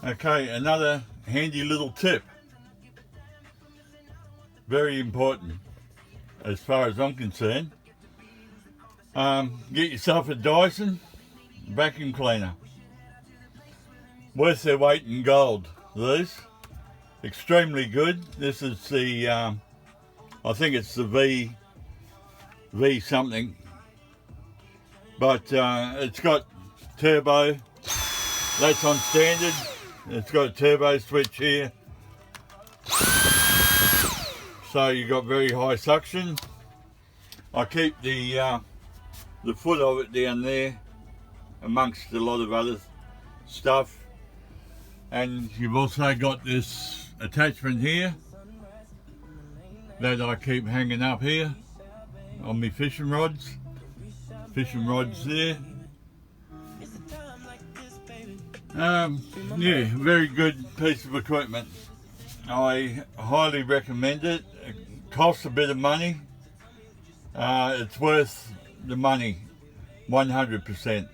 Okay, another handy little tip. Very important as far as I'm concerned. Get yourself a Dyson vacuum cleaner. Worth their weight in gold, these. Extremely good. This is the, I think it's the V something. But it's got turbo. That's on standard. It's got a turbo switch here. So you got very high suction. I keep the foot of it down there amongst a lot of other stuff. And you've also got this attachment here that I keep hanging up here on my fishing rods. Fishing rods there. Yeah, very good piece of equipment. I highly recommend it. It costs a bit of money. It's worth the money, 100%.